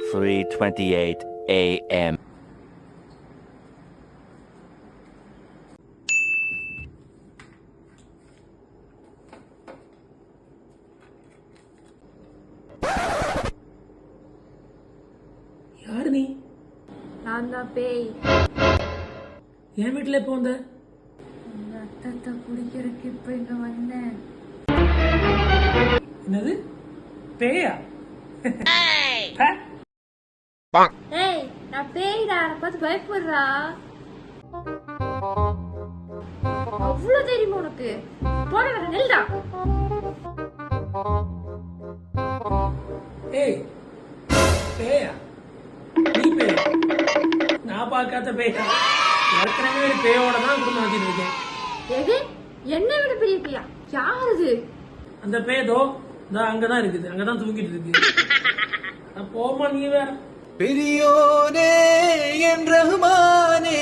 3:28 a.m. யாரு நீ? நான் தான் பேய். என் வீட்டுல எப்போ வந்த? உங்க அத்தத்தை குடிக்கிறதுக்கு இப்ப இங்க வந்தேன். என்னது பேயா? ஏய், நான் பேய்டா, என்னை பார்த்து பயப்படுறா. அவ்வளவு தெரியுமா உனக்கு? போட வர நெல்டா. ஏய் பேயா? நீ பேயா? நான் பார்க்காத பேயா? ஏற்கனவே ஒரு பேயோட தான் குடும்பம் நடத்திட்டு இருக்கேன். எது? என்னை விட பெரிய பேயா? யார் அது? அந்த பேதோ அங்கதான் இருக்குது, அங்கதான் தூங்கிட்டு இருக்கு. போமா நீ வேற. பெரியோனே என் ரஹ்மானே